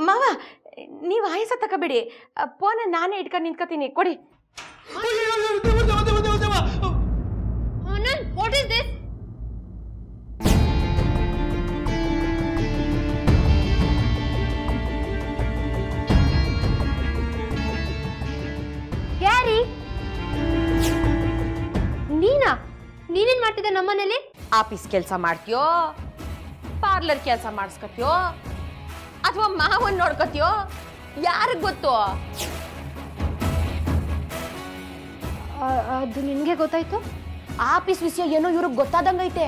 ಮಾವ ನೀವು ಆಯಸ ತಗೋಬೇಡಿ, ಫೋನ್ ನಾನೇ ಇಟ್ಕೊಂಡು ನಿಂತ್ಕೋತೀನಿ, ಕೊಡಿ. What is this? ಯಾರಿ ನೀನಾ? ನೀನೇನ್ ಮಾಡ್ತಿದ್ದೆ ನಮ್ಮನೇಲಿ? ಆಫೀಸ್ ಕೆಲಸ ಮಾಡ್ತೀಯೋ, ಪಾರ್ಲರ್ ಕೆಲಸ ಮಾಡಿಸ್ಕೊತೀಯೋ, ಅಥವಾ ಮಾವನ್ ನೋಡ್ಕೋತೀಯೋ, ಯಾರಿಗ್ ಗೊತ್ತು? ಅದು ನಿನ್ಗೆ ಗೊತ್ತಾಯ್ತು? ಆಫೀಸ್ ವಿಷಯ ಏನೋ ಇವ್ರಿಗೆ ಗೊತ್ತಾದಂಗೈತೆ.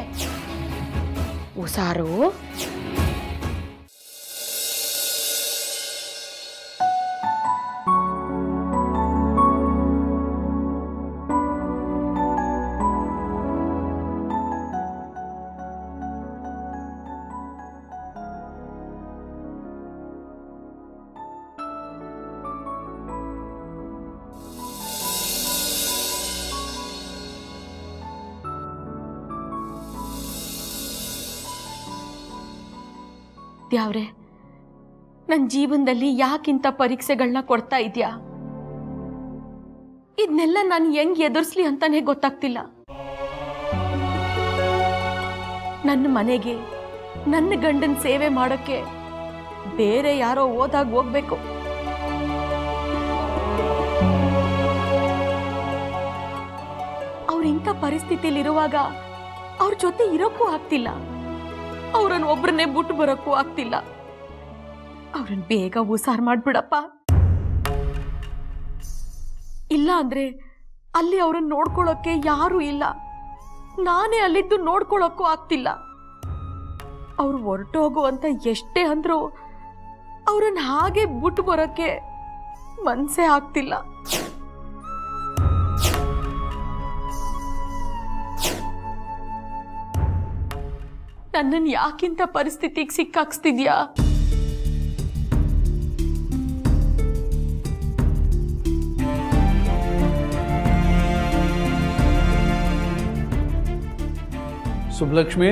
ಹುಷಾರು. ದ್ಯಾವ್ರೆ, ನನ್ನ ಜೀವನದಲ್ಲಿ ಯಾಕಿಂತ ಪರೀಕ್ಷೆಗಳನ್ನ ಕೊಡ್ತಾ ಇದೆಯಾ? ಇದನ್ನೆಲ್ಲ ನಾನು ಹೆಂಗ್ ಎದುರಿಸ್ಲಿ ಅಂತಾನೆ ಗೊತ್ತಾಗ್ತಿಲ್ಲ. ನನ್ನ ಮನೆಗೆ ನನ್ನ ಗಂಡನ ಸೇವೆ ಮಾಡೋಕ್ಕೆ ಬೇರೆ ಯಾರೋ ಹೋದಾಗ ಹೋಗ್ಬೇಕು. ಅವ್ರಿಂಥ ಪರಿಸ್ಥಿತಿಲಿರುವಾಗ ಅವ್ರ ಜೊತೆ ಇರೋಕ್ಕೂ ಆಗ್ತಿಲ್ಲ, ಅವ್ರನ್ನ ಒಬ್ರನ್ನೇ ಬಿಟ್ಟು ಬರೋಕ್ಕೂ ಆಗ್ತಿಲ್ಲ. ಅವ್ರನ್ನ ಬೇಗ ಹುಷಾರ್ ಮಾಡ್ಬಿಡಪ್ಪ, ಇಲ್ಲ ಅಂದ್ರೆ ಅಲ್ಲಿ ಅವ್ರನ್ನ ನೋಡ್ಕೊಳ್ಳೋಕೆ ಯಾರೂ ಇಲ್ಲ. ನಾನೇ ಅಲ್ಲಿದ್ದು ನೋಡ್ಕೊಳ್ಳೋಕ್ಕೂ ಆಗ್ತಿಲ್ಲ. ಅವ್ರು ಹೊರಟೋಗು ಅಂತ ಎಷ್ಟೇ ಅಂದ್ರು ಅವ್ರನ್ನ ಹಾಗೆ ಬಿಟ್ಟು ಬರೋಕೆ ಮನ್ಸೇ ಆಗ್ತಿಲ್ಲ. ನನ್ನನ್ನು ಯಾಕಿಂತ ಪರಿಸ್ಥಿತಿಗೆ ಸಿಕ್ಕಾಕ್ಸ್ತಿದ್ಯಾ? ಸುಬ್ಲಕ್ಷ್ಮಿ,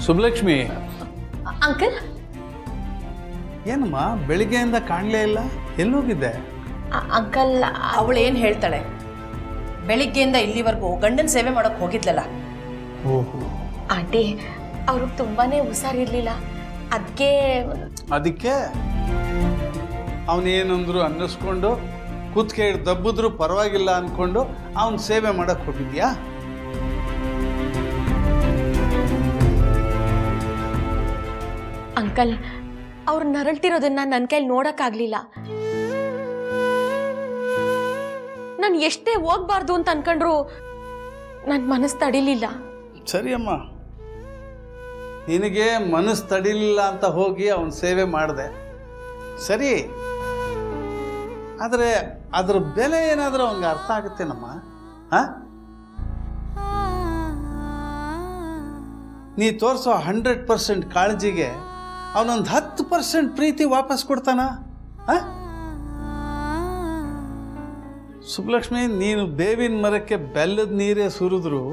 ಸುಬ್ಲಕ್ಷ್ಮಿ. ಅಂಕಲ್, ಏನಮ್ಮ ಬೆಳಿಗ್ಗೆಯಿಂದ ಕಾಣಲೇ ಇಲ್ಲ, ಎಲ್ಲೋಗಿದ್ದೆ? ಅಂಕಲ್, ಅವಳು ಏನು ಹೇಳ್ತಾಳೆ? ಬೆಳಿಗ್ಗೆಯಿಂದ ಇಲ್ಲಿವರೆಗೂ ಗಂಡನ ಸೇವೆ ಮಾಡೋಕೆ ಹೋಗಿದ್ಲಲ್ಲ. ಓಹೋ. ಆಂಟಿ, ಅವ್ರಿಗೆ ತುಂಬಾನೇ ಹುಷಾರಿರ್ಲಿಲ್ಲ, ಅದಕ್ಕೆ ಅವನೇನಂದ್ರು ಅನ್ನಿಸ್ಕೊಂಡು ಕೂತ್ಕೆ ದಬ್ಬಿದ್ರು ಪರವಾಗಿಲ್ಲ ಅನ್ಕೊಂಡು ಅವನ್ ಸೇವೆ ಮಾಡಕ್ ಹೋಗಿದ್ಯಾ? ಅಂಕಲ್, ಅವ್ರು ನರಳ್ತಿರೋದನ್ನ ನನ್ನ ಕೈಲಿ ನೋಡಕ್ಕಾಗ್ಲಿಲ್ಲ. ನಾನು ಎಷ್ಟೇ ಹೋಗ್ಬಾರ್ದು ಅಂತ ಅನ್ಕೊಂಡ್ರು ನನ್ನ ಮನಸ್ಸು ತಡಿಲಿಲ್ಲ. ಸರಿಯಮ್ಮ, ನಿನಗೆ ಮನಸ್ಸು ತಡಿಲಿಲ್ಲ ಅಂತ ಹೋಗಿ ಅವನ ಸೇವೆ ಮಾಡಿದೆ ಸರಿ, ಆದರೆ ಅದ್ರ ಬೆಲೆ ಏನಾದರೂ ಅವನಿಗೆ ಅರ್ಥ ಆಗುತ್ತೇನಮ್ಮ? ನೀ ತೋರಿಸೋ 100% ಕಾಳಜಿಗೆ ಅವನೊಂದು 10% ಪ್ರೀತಿ ವಾಪಸ್ ಕೊಡ್ತಾನ? ಸುಬ್ಲಕ್ಷ್ಮಿ, ನೀನು ಬೇವಿನ ಮರಕ್ಕೆ ಬೆಲ್ಲದ ನೀರೇ ಸುರಿದ್ರು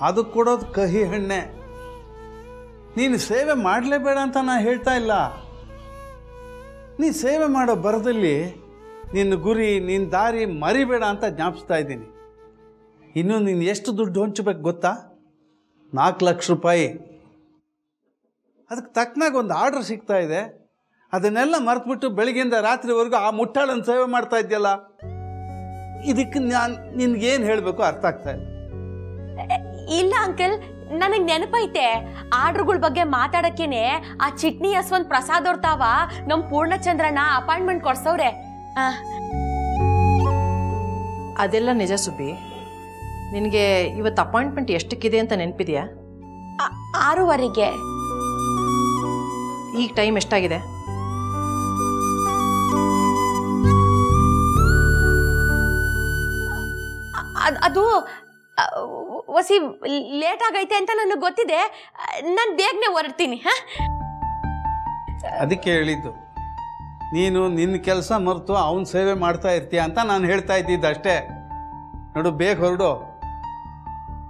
ಅದು ಕೊಡೋದು ಕಹಿ ಹಣ್ಣೆ. ನೀನು ಸೇವೆ ಮಾಡಲೇಬೇಡ ಅಂತ ನಾನು ಹೇಳ್ತಾ ಇಲ್ಲ. ನೀ ಸೇವೆ ಮಾಡೋ ಬರದಲ್ಲಿ ನಿನ್ನ ಗುರಿ, ನಿನ್ನ ದಾರಿ ಮರಿಬೇಡ ಅಂತ ಜ್ಞಾಪಿಸ್ತಾ ಇದ್ದೀನಿ. ಇನ್ನು ನೀನು ಎಷ್ಟು ದುಡ್ಡು ಹೊಂಚಬೇಕು ಗೊತ್ತಾ? 4 ಲಕ್ಷ ರೂಪಾಯಿ. ಅದಕ್ಕೆ ತಕ್ಕನಾಗ ಒಂದು ಆರ್ಡ್ರ್ ಸಿಗ್ತಾ ಇದೆ. ಅದನ್ನೆಲ್ಲ ಮರೆತುಬಿಟ್ಟು ಬೆಳಗ್ಗೆಯಿಂದ ರಾತ್ರಿವರೆಗೂ ಆ ಮುಟ್ಟಾಳನ್ನು ಸೇವೆ ಮಾಡ್ತಾ ಇದೆಯಲ್ಲ, ಇದಕ್ಕೆ ನಾನು ನಿನ್ಗೇನು ಹೇಳಬೇಕು ಅರ್ಥ ಆಗ್ತಾ ಇಲ್ಲ. ಇಲ್ಲ ಅಂಕಲ್, ನನಗೆ ನೆನಪೈತೆ. ಆರ್ಡ್ರುಗಳ ಬಗ್ಗೆ ಮಾತಾಡಕ್ಕೇನೆ ಆ ಚಿಟ್ನಿ ಯಶವಂತ್ ಪ್ರಸಾದ್ ಅವ್ರ ತಾವ ನಮ್ಮ ಪೂರ್ಣಚಂದ್ರನ ಅಪಾಯಿಂಟ್ಮೆಂಟ್ ಕೊಡ್ಸವ್ರೆ. ಅದೆಲ್ಲ ನಿಜ ಸುಬ್ಬಿ. ನಿನಗೆ ಇವತ್ತು ಅಪಾಯಿಂಟ್ಮೆಂಟ್ ಎಷ್ಟಕ್ಕಿದೆ ಅಂತ ನೆನಪಿದೆಯಾ? 6:30ಗೆ. ಈಗ ಟೈಮ್ ಎಷ್ಟಾಗಿದೆ? ಅದು ವಸಿ ಲೇಟ್ ಆಗೈತೆ ಅಂತ ನನಗೆ ಗೊತ್ತಿದೆ. ನಾನು ಬೇಗನೆ ಹೊರಡ್ತೀನಿ. ಅದಕ್ಕೆ ಹೇಳಿದ್ದು, ನೀನು ನಿನ್ನ ಕೆಲಸ ಮರೆತು ಅವನ ಸೇವೆ ಮಾಡ್ತಾ ಇರ್ತೀಯ ಅಂತ ನಾನು ಹೇಳ್ತಾ ಇದ್ದಿದ್ದು ಅಷ್ಟೇ. ನೋಡು, ಬೇಗ ಹೊರಡು.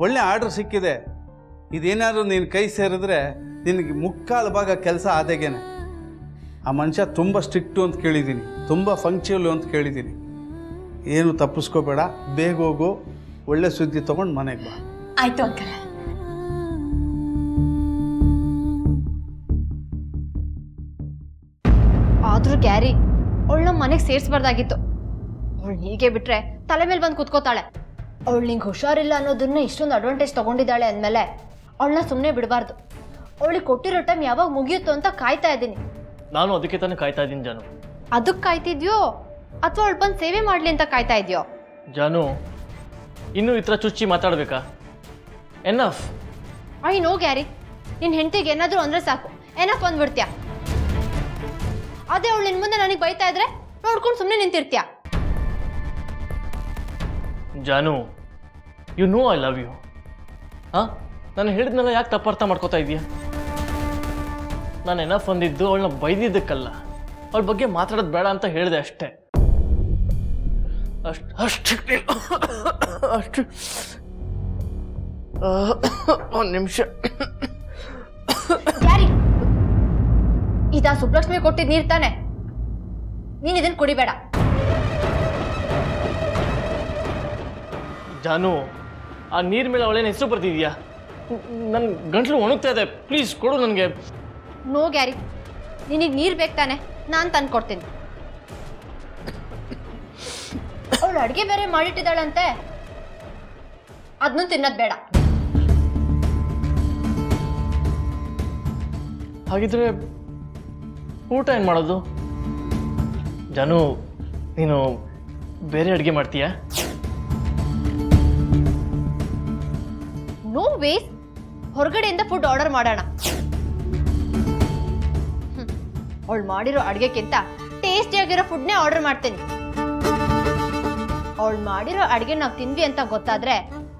ಒಳ್ಳೆ ಆರ್ಡ್ರ್ ಸಿಕ್ಕಿದೆ. ಇದೇನಾದರೂ ನೀನು ಕೈ ಸೇರಿದ್ರೆ ನಿನಗೆ 3/4 ಭಾಗ ಕೆಲಸ ಆದಾಗೇನೆ. ಆ ಮನುಷ್ಯ ತುಂಬ ಸ್ಟ್ರಿಕ್ಟು ಅಂತ ಕೇಳಿದ್ದೀನಿ, ತುಂಬ ಫಂಕ್ಷಲು ಅಂತ ಕೇಳಿದ್ದೀನಿ. ಏನು ತಪ್ಪಿಸ್ಕೋಬೇಡ, ಬೇಗ ಹೋಗು, ಒಳ್ಳೆ ಸುದ್ದಿ ತೊಗೊಂಡು ಮನೆಗೆ ಬಾ. ಆಯ್ತು ಅಂಕಲ್. ಆದ್ರೂ ಗ್ಯಾರಿ ಅವಳನ್ನ ಮನೆಗೆ ಸೇರಿಸ್ಬಾರ್ದಾಗಿತ್ತು. ಅವಳು ಹೀಗೆ ಬಿಟ್ರೆ ತಲೆ ಮೇಲೆ ಬಂದು ಕುತ್ಕೋತಾಳೆ. ಅವಳು ನಿಂಗೆ ಹುಷಾರಿಲ್ಲ ಅನ್ನೋದನ್ನ ಇಷ್ಟೊಂದು ಅಡ್ವಾಂಟೇಜ್ ತಗೊಂಡಿದ್ದಾಳೆ ಅಂದಮೇಲೆ ಅವಳನ್ನ ಸುಮ್ಮನೆ ಬಿಡಬಾರ್ದು. ಅವಳಿಗೆ ಕೊಟ್ಟಿರೋ ಟೈಮ್ ಯಾವಾಗ ಮುಗಿಯುತ್ತೋ ಅಂತ ಕಾಯ್ತಾ ಇದ್ದೀನಿ. ನಾನು ಅದಕ್ಕೆ ತಾನೇ ಕಾಯ್ತಾ ಇದ್ದೀನಿ ಜಾನು. ಅದಕ್ಕೆ ಕಾಯ್ತಿದ್ಯೋ ಅಥವಾ ಅವಳು ಬಂದು ಸೇವೆ ಮಾಡಲಿ ಅಂತ ಕಾಯ್ತಾ ಇದೆಯೋ? ಜಾನು, ಇನ್ನೂ ಈ ಥರ ಚುಚ್ಚಿ ಮಾತಾಡಬೇಕಾ? ಎನಫ್. ಐ ನೋ ಗ್ಯಾರಿ, ನಿನ್ನ ಹೆಂಡತಿಗೆ ಏನಾದರೂ ಅಂದರೆ ಸಾಕು ಎನಫ್ ಅಂದ್ಬಿಡ್ತೀಯ. ಅದೇ ಅವಳು ನಿನ್ನ ಮುಂದೆ ನನಗೆ ಬೈತಾ ಇದ್ರೆ ನೋಡ್ಕೊಂಡು ಸುಮ್ಮನೆ ನಿಂತಿರ್ತೀಯ. ಜಾನು, you know I love you. ಹಾಂ, ನಾನು ಹೇಳಿದ್ನೆಲ್ಲ ಯಾಕೆ ತಪ್ಪರ್ಥ ಮಾಡ್ಕೋತಾ ಇದೀಯ? ನಾನು ಎನಫ್ ಅಂದಿದ್ದು ಅವಳನ್ನ ಬೈದಿದ್ದಕ್ಕಲ್ಲ, ಅವಳ ಬಗ್ಗೆ ಮಾತಾಡೋದು ಬೇಡ ಅಂತ ಹೇಳಿದೆ ಅಷ್ಟೇ. ಅಷ್ಟು ಒಂದು ನಿಮಿಷ. ಗ್ಯಾರಿ, ಇದಾ ಸುಬ್ಲಕ್ಷ್ಮಿ ಕೊಟ್ಟಿದ್ ನೀರ್ ತಾನೆ? ನೀನ್ ಇದನ್ನ ಕುಡಿಬೇಡ. ಜಾನು, ಆ ನೀರ್ ಮೇಲೆ ಅವಳೇನು ಹೆಸರು ಬರ್ತಿದ್ಯಾ? ನನ್ನ ಗಂಟ್ಲು ಒಣಗ್ತಾ ಇದೆ, ಪ್ಲೀಸ್ ಕೊಡು ನನಗೆ. ನೋ ಗ್ಯಾರಿ, ನಿನಗೆ ನೀರ್ ಬೇಕು ತಾನೆ, ನಾನು ತಂದು ಕೊಡ್ತೀನಿ. ಅವಳು ಅಡುಗೆ ಬೇರೆ ಮಾಡಿಟ್ಟಿದ್ದಾಳಂತೆ, ಅದನ್ನು ತಿನ್ನೋದು ಬೇಡ. ಹಾಗಿದ್ರೆ ಊಟ ಏನು ಮಾಡೋದು? ಜಾನು, ನೀನು ಬೇರೆ ಅಡುಗೆ ಮಾಡ್ತೀಯಾ? ನೋ ವೇಸ್, ಹೊರಗಡೆಯಿಂದ ಫುಡ್ ಆರ್ಡರ್ ಮಾಡೋಣ. ಅವಳು ಮಾಡಿರೋ ಅಡುಗೆಕ್ಕಿಂತ ಟೇಸ್ಟಿಯಾಗಿರೋ ಫುಡ್ನೇ ಆರ್ಡರ್ ಮಾಡ್ತೀನಿ. ಅವಳು ಮಾಡಿರೋ ಅಡುಗೆ ನಾವು ತಿಂದ್ವಿ ಅಂತ ಗೊತ್ತಾದ್ರೆ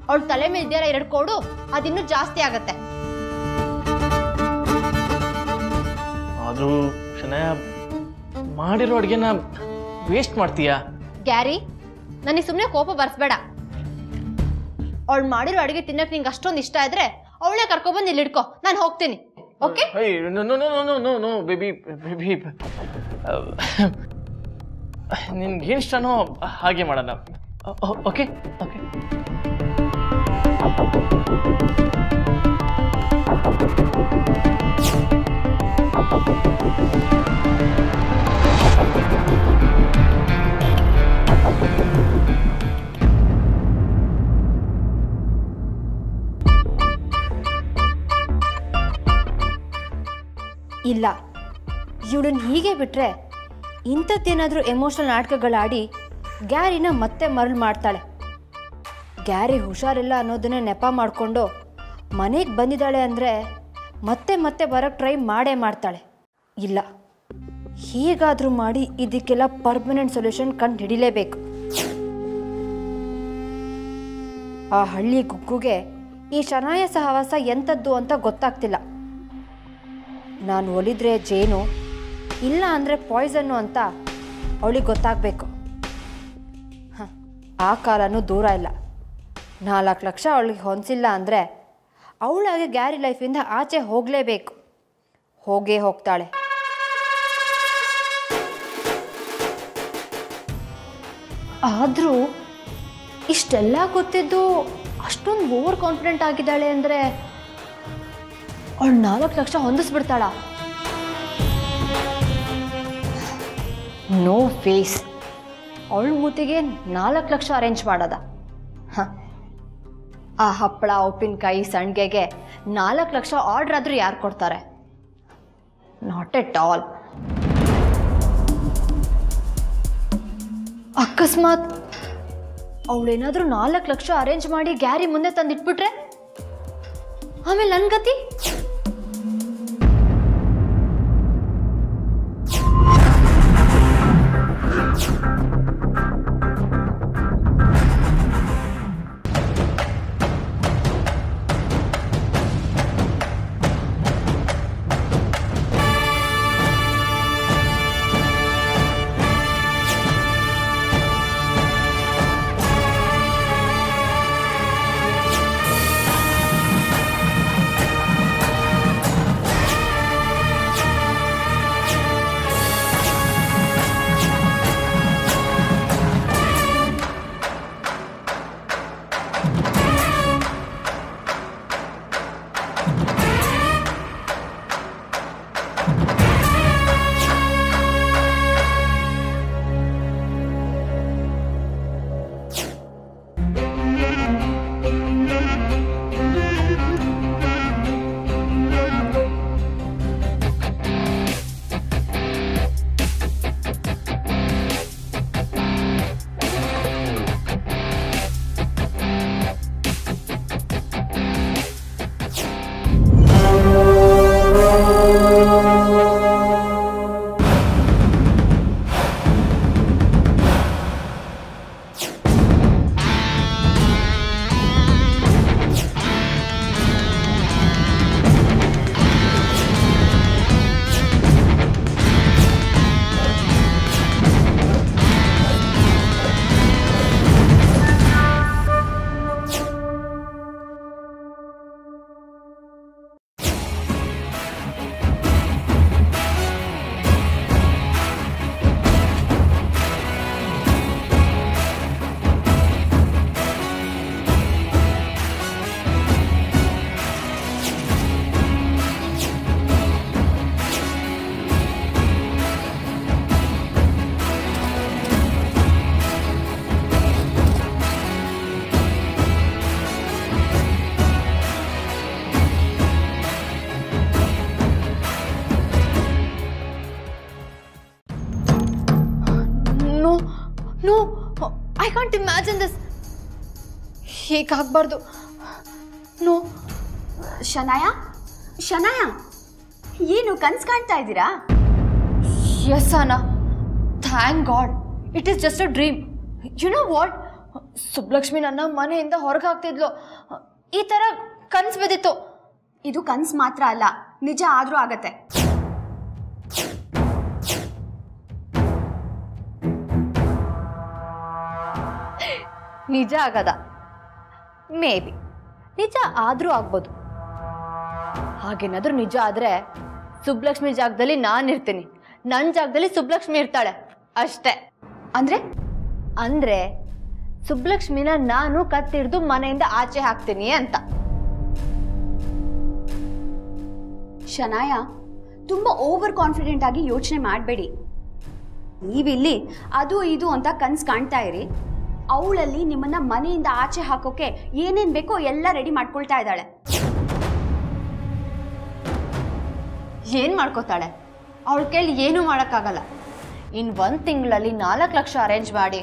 ಅವಳು ತಲೆ ಮೇಲೆ ಇದೆಯಲ್ಲ 2 ಕೋಡು, ಅದಿನ್ನೂ ಜಾಸ್ತಿ ಆಗತ್ತೆ. ಆದರೂ ಶನಯ, ಮಾಡಿರೋ ಅಡುಗೆನ ವೇಸ್ಟ್ ಮಾಡ್ತೀಯಾ? ಗ್ಯಾರಿ, ನನಗೆ ಸುಮ್ಮನೆ ಕೋಪ ಬರ್ಸ್ಬೇಡ. ಅವಳು ಮಾಡಿರೋ ಅಡುಗೆ ತಿನ್ನಕ್ಕೆ ನಿಂಗೆ ಅಷ್ಟೊಂದು ಇಷ್ಟ ಇದ್ರೆ ಅವಳೇ ಕರ್ಕೊಬಂದು ಇಲ್ಲಿ ಇಡ್ಕೊ, ನಾನು ಹೋಗ್ತೀನಿ. ಓಕೆ? ನೋ ಬೇಬಿ ಬೇಬಿ, ನಿನ್ಗೆ ಏನು ಇಷ್ಟನೋ ಹಾಗೆ ಮಾಡೋಣ. Okay okay. ಇಲ್ಲ, ಇವಳನ್ನ ಹೀಗೆ ಬಿಟ್ರೆ ಇಂಥದ್ದೇನಾದರೂ ಎಮೋಷನಲ್ ನಾಟಕಗಳಾಡಿ ಗ್ಯಾರಿನ ಮತ್ತೆ ಮರಳು ಮಾಡ್ತಾಳೆ. ಗ್ಯಾರಿ ಹುಷಾರಿಲ್ಲ ಅನ್ನೋದನ್ನೇ ನೆಪ ಮಾಡಿಕೊಂಡು ಮನೆಗೆ ಬಂದಿದ್ದಾಳೆ ಅಂದರೆ ಮತ್ತೆ ಮತ್ತೆ ಬರೋಕ್ಕೆ ಟ್ರೈ ಮಾಡೇ ಮಾಡ್ತಾಳೆ. ಇಲ್ಲ, ಹೀಗಾದರೂ ಮಾಡಿ ಇದಕ್ಕೆಲ್ಲ ಪರ್ಮನೆಂಟ್ ಸೊಲ್ಯೂಷನ್ ಕಂಡು ಹಿಡಿಲೇಬೇಕು. ಆ ಹಳ್ಳಿ ಗುಗ್ಗುಗೆ ಈ ಶನಾಯ ಸಹವಾಸ ಎಂಥದ್ದು ಅಂತ ಗೊತ್ತಾಗ್ತಿಲ್ಲ. ನಾನು ಒಲಿದ್ರೆ ಜೇನು, ಇಲ್ಲ ಅಂದರೆ ಪಾಯ್ಸನ್ನು ಅಂತ ಅವಳಿಗೆ ಗೊತ್ತಾಗಬೇಕು. ಆ ಕಾಲನೂ ದೂರ ಇಲ್ಲ. 4 ಲಕ್ಷ ಅವಳಿಗೆ ಹೊಂದಿಸಿಲ್ಲ ಅಂದರೆ ಅವಳಾಗೆ ಗ್ಯಾರಿ ಲೈಫಿಂದ ಆಚೆ ಹೋಗಲೇಬೇಕು. ಹೋಗೇ ಹೋಗ್ತಾಳೆ. ಆದರೂ ಇಷ್ಟೆಲ್ಲ ಗೊತ್ತಿದ್ದು ಅಷ್ಟೊಂದು ಓವರ್ ಕಾನ್ಫಿಡೆಂಟ್ ಆಗಿದ್ದಾಳೆ ಅಂದರೆ ಅವಳು 4 ಲಕ್ಷ ಹೊಂದಿಸ್ಬಿಡ್ತಾಳ? No face. ಅವಳ ಮೂತಿಗೆ 4 ಲಕ್ಷ ಅರೇಂಜ್ ಮಾಡೋದ? ಆ ಹಪ್ಪಳ, ಉಪ್ಪಿನಕಾಯಿ, ಸಂಡಿಗೆಗೆ 4 ಲಕ್ಷ ಆರ್ಡ್ರ್ ಆದರೂ ಯಾರು ಕೊಡ್ತಾರೆ? Not at all. ಅಕಸ್ಮಾತ್ ಅವಳೇನಾದರೂ 4 ಲಕ್ಷ ಅರೇಂಜ್ ಮಾಡಿ ಗ್ಯಾರಿ ಮುಂದೆ ತಂದಿಟ್ಬಿಟ್ರೆ ಆಮೇಲೆ ನನ್ನ ಗತಿ? No I can't imagine this. ಹೀಗಾಗಬಾರ್ದು. ನೋ. ಶನಾಯ, ಶನಾಯ, ಏನು ಕನ್ಸು ಕಾಣ್ತಾ ಇದ್ದೀರಾ? ಎಸ್ ಅನಾ, thank God it is just a dream. You know what, Subbalakshmi ನನ್ನ ಮನೆಯಿಂದ ಹೊರಗೆ ಹಾಕ್ತಿದ್ಲು, ಈ ಥರ ಕನ್ಸು ಬಿದ್ದಿತ್ತು. ಇದು ಕನ್ಸು ಮಾತ್ರ ಅಲ್ಲ, ನಿಜ ಆದ್ರೂ ಆಗತ್ತೆ. ನಿಜ ಆಗದ, ಮೇ ಬಿ ನಿಜ ಆದರೂ ಆಗ್ಬೋದು. ಹಾಗೇನಾದ್ರೂ ನಿಜ ಆದರೆ ಸುಬ್ಲಕ್ಷ್ಮಿ ಜಾಗದಲ್ಲಿ ನಾನು ಇರ್ತೀನಿ, ನನ್ನ ಜಾಗದಲ್ಲಿ ಸುಬ್ಲಕ್ಷ್ಮಿ ಇರ್ತಾಳೆ ಅಷ್ಟೇ. ಅಂದ್ರೆ ಅಂದರೆ ಸುಬ್ಲಕ್ಷ್ಮಿನ ನಾನು ಕತ್ತಿಡ್ದು ಮನೆಯಿಂದ ಆಚೆ ಹಾಕ್ತೀನಿ ಅಂತ. ಶನಾಯ, ತುಂಬ ಓವರ್ ಕಾನ್ಫಿಡೆಂಟ್ ಆಗಿ ಯೋಚನೆ ಮಾಡಬೇಡಿ. ನೀವಿಲ್ಲಿ ಅದು ಇದು ಅಂತ ಕನ್ಸು ಕಾಣ್ತಾ ಇರಿ, ಅವಳಲ್ಲಿ ನಿಮ್ಮನ್ನ ಮನೆಯಿಂದ ಆಚೆ ಹಾಕೋಕೆ ಏನೇನು ಬೇಕೋ ಎಲ್ಲ ರೆಡಿ ಮಾಡ್ಕೊಳ್ತಾ ಇದ್ದಾಳೆ. ಏನು ಮಾಡ್ಕೋತಾಳೆ? ಅವಳ ಕೈಲಿ ಏನೂ ಮಾಡೋಕ್ಕಾಗಲ್ಲ. ಇನ್ನು 1 ತಿಂಗಳಲ್ಲಿ 4 ಲಕ್ಷ ಅರೇಂಜ್ ಮಾಡಿ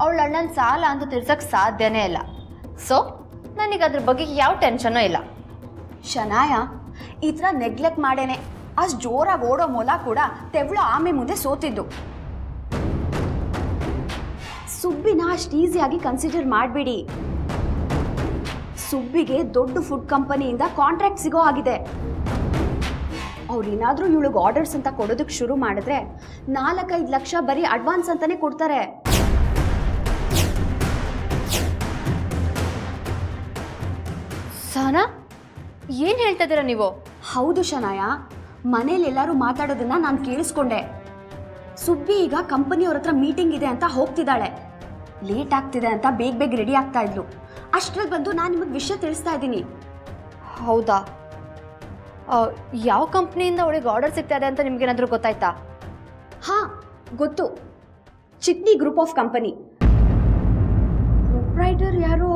ಅವಳ ಅಣ್ಣನ ಸಾಲ ಅಂತ ತೀರ್ಸೋಕ್ಕೆ ಸಾಧ್ಯನೇ ಇಲ್ಲ. ಸೊ ನನಗೆ ಅದ್ರ ಬಗ್ಗೆ ಯಾವ ಟೆನ್ಷನ್ನೂ ಇಲ್ಲ. ಶನಾಯ, ಈ ಥರ ನೆಗ್ಲೆಕ್ಟ್ ಮಾಡೇನೆ ಅಷ್ಟು ಜೋರಾಗಿ ಓಡೋ ಮೊಲ ಕೂಡ ತೆವಳು ಆಮೆ ಮುಂದೆ ಸೋತಿದ್ದು. ಸುಬ್ಬಿನ ಅಷ್ಟು ಈಸಿಯಾಗಿ ಕನ್ಸಿಡರ್ ಮಾಡಬೇಡಿ. ಸುಬ್ಬಿಗೆ ದೊಡ್ಡ ಫುಡ್ ಕಂಪನಿಯಿಂದ ಕಾಂಟ್ರಾಕ್ಟ್ ಸಿಗೋ ಆಗಿದೆ. ಅವ್ರೇನಾದರೂ ಇವಳಿಗೆ ಆರ್ಡರ್ಸ್ ಅಂತ ಕೊಡೋದಕ್ಕೆ ಶುರು ಮಾಡಿದ್ರೆ 4-5 ಲಕ್ಷ ಬರೀ ಅಡ್ವಾನ್ಸ್ ಅಂತಾನೆ ಕೊಡ್ತಾರೆ. ಸಹನಾ, ಏನು ಹೇಳ್ತಾ ಇದ್ದೀರಾ ನೀವು? ಹೌದು ಶನಾಯ, ಮನೇಲಿ ಎಲ್ಲರೂ ಮಾತಾಡೋದನ್ನ ನಾನು ಕೇಳಿಸ್ಕೊಂಡೆ. ಸುಬ್ಬಿ ಈಗ ಕಂಪನಿಯವ್ರ ಹತ್ರ ಮೀಟಿಂಗ್ ಇದೆ ಅಂತ ಹೋಗ್ತಿದ್ದಾಳೆ. ಲೇಟ್ ಆಗ್ತಿದೆ ಅಂತ ಬೇಗ ರೆಡಿ ಆಗ್ತಾ ಇದ್ಲು. ಅಷ್ಟರಲ್ಲಿ ಬಂದು ನಾನು ನಿಮಗೆ ವಿಷಯ ತಿಳಿಸ್ತಾ ಇದ್ದೀನಿ. ಹೌದಾ? ಯಾವ ಕಂಪ್ನಿಯಿಂದ ಅವಳಿಗೆ ಆರ್ಡರ್ ಸಿಗ್ತಾ ಇದೆ ಅಂತ ನಿಮ್ಗೇನಾದರೂ ಗೊತ್ತಾಯ್ತಾ? ಹಾಂ ಗೊತ್ತು, ಚಿಟ್ನಿ ಗ್ರೂಪ್ ಆಫ್ ಕಂಪನಿ. ಪ್ರೊಪ್ರೈಟರ್ ಯಾರೋ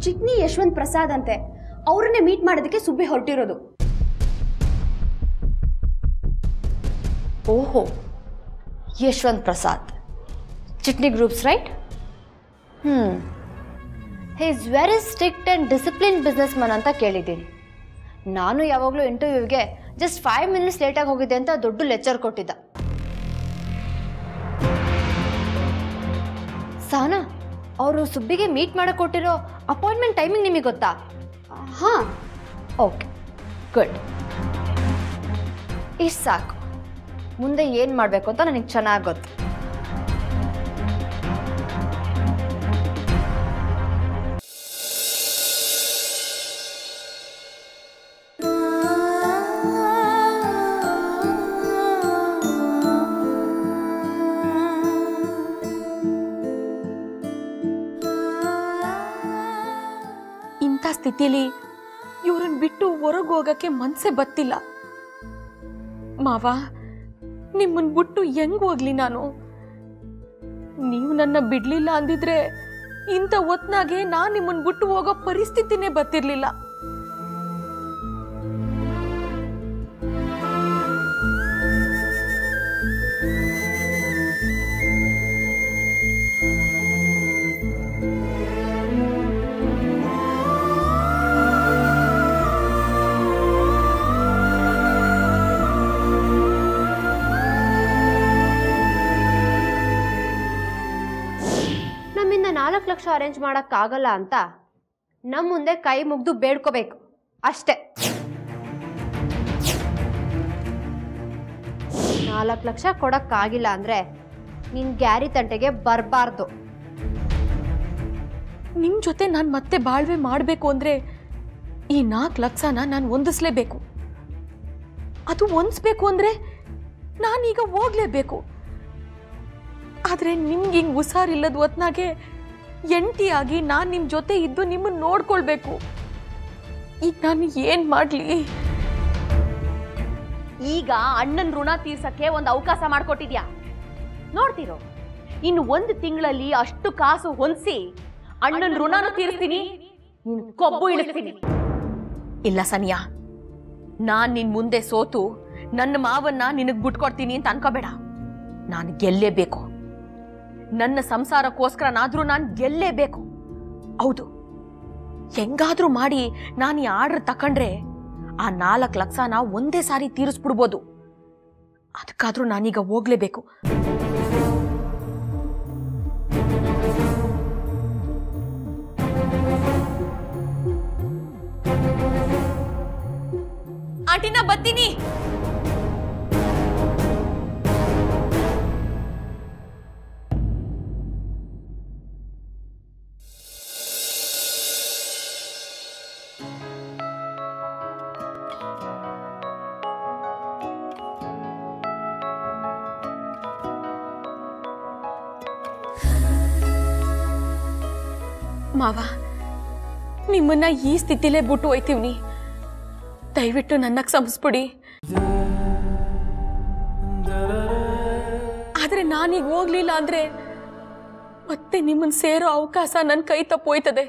ಚಿಟ್ನಿ ಯಶವಂತ್ ಪ್ರಸಾದ್ ಅಂತೆ. ಅವ್ರನ್ನೇ ಮೀಟ್ ಮಾಡೋದಕ್ಕೆ ಸುಬ್ಬಿ ಹೊರಟಿರೋದು. ಓಹೋ, Yashwant Prasad, Chitni groups right? He is very strict and discipline businessman ಅಂತ ಕೇಳಿದ್ದೀನಿ. ನಾನು ಯಾವಾಗಲೂ ಇಂಟರ್ವ್ಯೂಗೆ ಜಸ್ಟ್ 5 ಮಿನಿಟ್ಸ್ ಲೇಟಾಗಿ ಹೋಗಿದ್ದೆ ಅಂತ ದೊಡ್ಡ ಲೆಕ್ಚರ್ ಕೊಟ್ಟಿದ್ದ. ಸಹನಾ, ಅವರು ಸುಬ್ಬಿಗೆ ಮೀಟ್ ಮಾಡಕ್ಕೆ ಕೊಟ್ಟಿರೋ ಅಪಾಯಿಂಟ್ಮೆಂಟ್ ಟೈಮಿಂಗ್ ನಿಮಗೆ ಗೊತ್ತಾ? ಹಾಂ. Okay, good. ಇಷ್ಟು ಸಾಕು. ಮುಂದೆ ಏನು ಮಾಡಬೇಕು ಅಂತ ನನಗೆ ಚೆನ್ನಾಗಿ ಗೊತ್ತು. ಇಂಥ ಸ್ಥಿತಿಲಿ ಇವ್ರನ್ನ ಬಿಟ್ಟು ಹೊರಗೆ ಹೋಗಕ್ಕೆ ಮನ್ಸೇ ಬತ್ತಿಲ್ಲ. ಮಾವ, ನಿಮ್ಮನ್ನ ಬಿಟ್ಟು ಹೆಂಗ್ ಹೋಗ್ಲಿ ನಾನು? ನೀವು ನನ್ನ ಬಿಡ್ಲಿಲ್ಲ ಅಂದಿದ್ರೆ ಇಂಥ ಹೊತ್ನಾಗೆ ನಾನ್ ನಿಮ್ಮನ್ ಬಿಟ್ಟು ಹೋಗೋ ಪರಿಸ್ಥಿತಿನೇ ಬರ್ತಿರ್ಲಿಲ್ಲ. ನಮ್ಮಿಂದ 4 ಲಕ್ಷ ಅರೇಂಜ್ ಮಾಡೋಕ್ಕಾಗಲ್ಲ ಅಂತ ನಮ್ಮ ಮುಂದೆ ಕೈ ಮುಗ್ದು ಬೇಡ್ಕೋಬೇಕು ಅಷ್ಟೇ. 4 ಲಕ್ಷ ಕೊಡೋಕ್ಕಾಗಿಲ್ಲ ಅಂದರೆ ನಿನ್ನ ಗ್ಯಾರಿ ತಂಟೆಗೆ ಬರಬಾರ್ದು. ನಿಮ್ ಜೊತೆ ನಾನು ಮತ್ತೆ ಬಾಳ್ವೆ ಮಾಡಬೇಕು ಅಂದ್ರೆ ಈ 4 ಲಕ್ಷನ ನಾನು ಹೊಂದಿಸ್ಲೇಬೇಕು. ಅದು ಹೊಂದಿಸ್ಬೇಕು ಅಂದ್ರೆ ನಾನೀಗ ಹೋಗ್ಲೇಬೇಕು. ಆದ್ರೆ ನಿಮ್ಗೆ ಹಿಂಗ್ ಹುಷಾರಿಲ್ಲದ ಹೊತ್ನಾಗೆ ಎಂಟಿಯಾಗಿ ನಾನು ನಿಮ್ಮ ಜೊತೆ ಇದ್ದು ನಿಮ್ಮನ್ನ ನೋಡ್ಕೊಳ್ಬೇಕು. ಈಗ ನಾನು ಏನ್ ಮಾಡ್ಲಿ? ಈಗ ಅಣ್ಣನ ಋಣ ತೀರ್ಸಕ್ಕೆ ಒಂದು ಅವಕಾಶ ಮಾಡ್ಕೊಟ್ಟಿದ್ಯಾ, ನೋಡ್ತಿರೋ. ಇನ್ನು 1 ತಿಂಗಳಲ್ಲಿ ಅಷ್ಟು ಕಾಸು ಹೊಂದಿಸಿ ಅಣ್ಣನ ಋಣನೂ ತೀರಿಸ್ತೀನಿ, ನಿನ್ ಕೊಬ್ಬು ಇಳಿಸ್ತೀನಿ. ಇಲ್ಲ ಸನಿಯಾ, ನಾನ್ ನಿನ್ ಮುಂದೆ ಸೋತು ನನ್ನ ಮಾವನ್ನ ನಿನಗ್ ಬಿಟ್ಕೊಡ್ತೀನಿ ಅಂತ ಅನ್ಕೋಬೇಡ. ನಾನು ಗೆಲ್ಲೇಬೇಕು. ನನ್ನ ಸಂಸಾರಕ್ಕೋಸ್ಕರನಾದ್ರೂ ನಾನು ಗೆಲ್ಲೇಬೇಕು. ಹೌದು, ಹೆಂಗಾದ್ರೂ ಮಾಡಿ ನಾನು ಈ ಆರ್ಡರ್ ತಕೊಂಡ್ರೆ ಆ 4 ಲಕ್ಷನ ಒಂದೇ ಸಾರಿ ತೀರಿಸ್ಬಿಡ್ಬೋದು. ಅದಕ್ಕಾದ್ರೂ ನಾನೀಗ ಹೋಗ್ಲೇಬೇಕು. ಆಂಟಿನ ಬರ್ತೀನಿ. ಮಾವ, ನಿಮ್ಮನ್ನ ಈ ಸ್ಥಿತಿಲೇ ಬಿಟ್ಟು ಹೋಯ್ತೀವ್ನಿ. ದಯವಿಟ್ಟು ನನ್ನ ಕ್ಷಮಿಸ್ಬಿಡಿ. ಆದ್ರೆ ನಾನೀಗ ಹೋಗ್ಲಿಲ್ಲ ಅಂದ್ರೆ ಮತ್ತೆ ನಿಮ್ಮನ್ನ ಸೇರೋ ಅವಕಾಶ ನನ್ನ ಕೈ ತಪ್ಪೋಯ್ತದೆ.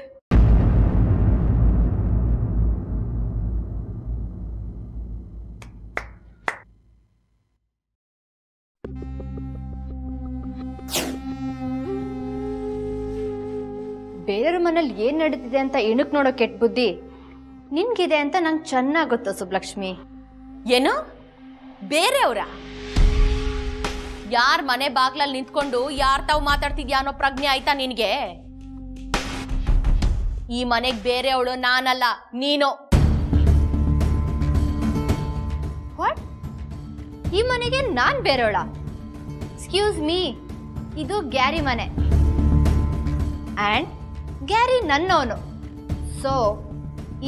ಬೇರೆಯವ್ರ ಮನೇಲಿ ಏನು ನಡೀತಿದೆ ಅಂತ ಇಣಕ್ ನೋಡೋ ಕೆಟ್ಟ ಬುದ್ಧಿ ನಿನ್ಗಿದೆ ಅಂತ ನಂಗೆ ಚೆನ್ನಾಗಿ ಗೊತ್ತು ಸುಬ್ಲಕ್ಷ್ಮಿ. ಏನು ಬೇರೆಯವರ? ಯಾರ ಮನೆ ಬಾಗ್ಲಲ್ಲಿ ನಿಂತ್ಕೊಂಡು ಯಾರ್ ತಾವು ಮಾತಾಡ್ತಿದ್ಯಾ ಅನ್ನೋ ಪ್ರಜ್ಞೆ ಆಯ್ತಾ ನಿನ್ಗೆ? ಈ ಮನೆಗ್ ಬೇರೆಯವಳು ನಾನಲ್ಲ, ನೀನು. ವಾಟ್? ಈ ಮನೆಗೆ ನಾನು ಬೇರೆಯವಳ? ಎಕ್ಸ್ಕ್ಯೂಸ್ ಮೀ, ಇದು ಗ್ಯಾರಿ ಮನೆ ಆ್ಯಂಡ್ ಗ್ಯಾರಿ ನನ್ನವನು. ಸೊ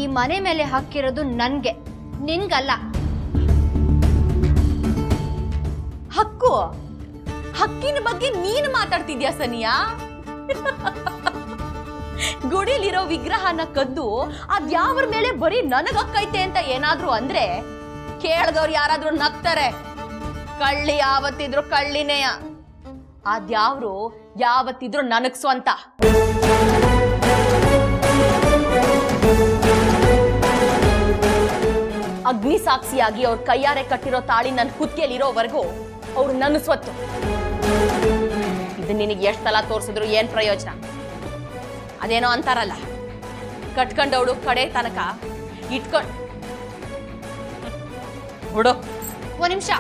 ಈ ಮನೆ ಮೇಲೆ ಹಕ್ಕಿರೋದು ನನಗೆ, ನಿನ್ಗಲ್ಲ. ಹಕ್ಕು? ಹಕ್ಕಿನ ಬಗ್ಗೆ ನೀನು ಮಾತಾಡ್ತಿದ್ಯಾ ಸನಿಯಾ? ಗುಡಿಲಿರೋ ವಿಗ್ರಹನ ಕದ್ದು ಅದ್ಯಾವ್ರ ಮೇಲೆ ಬರೀ ನನಗ್ ಹಕ್ಕೈತೆ ಅಂತ ಏನಾದ್ರು ಅಂದ್ರೆ ಕೇಳ್ದವ್ರು ಯಾರಾದ್ರೂ ನಗ್ತಾರೆ. ಕಳ್ಳಿ ಯಾವತ್ತಿದ್ರು ಕಳ್ಳಿನೇಯ, ಅದ್ಯಾವ್ರು ಯಾವತ್ತಿದ್ರು ನನಗ್ ಸ್ವಂತ. ಅಗ್ನಿ ಸಾಕ್ಷಿಯಾಗಿ ಅವ್ರ ಕೈಯಾರೆ ಕಟ್ಟಿರೋ ತಾಳಿ ನನ್ನ ಕುತ್ತಿಗೆಲಿರೋವರೆಗೂ ಅವ್ರು ನನ್ನ ಸ್ವತ್ತು. ಇದು ನಿನಗೆ ಎಷ್ಟು ಸಲ ತೋರಿಸಿದ್ರು ಏನ್ ಪ್ರಯೋಜನ? ಅದೇನೋ ಅಂತಾರಲ್ಲ, ಕಟ್ಕೊಂಡವಳು ಕಡೆ ತನಕ ಇಟ್ಕೊಂಡು ಬಿಡು. ಒಂದು ನಿಮಿಷ,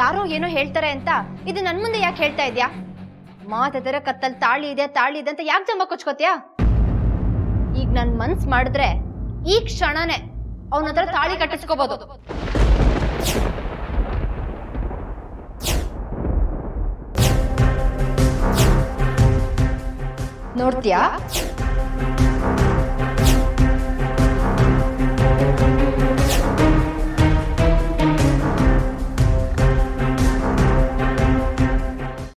ಯಾರೋ ಏನೋ ಹೇಳ್ತಾರೆ ಅಂತ ಇದು ನನ್ನ ಮುಂದೆ ಯಾಕೆ ಹೇಳ್ತಾ ಇದ್ಯಾ? ಮಾತಾದರೆ ಕತ್ತಲ್ಲಿ ತಾಳಿ ಇದೆ ಅಂತ ಯಾಕೆ ಜಂಬ ಕೊಚ್ಕೋತ್ಯಾ? ಈಗ ನನ್ನ ಮನ್ಸು ಮಾಡಿದ್ರೆ ಈ ಕ್ಷಣನೇ ಅವನ ಹತ್ರ ತಾಳಿ ಕಟ್ಟಿಸ್ಕೋಬಹುದು. ನೋಡ್ತೀಯಾ?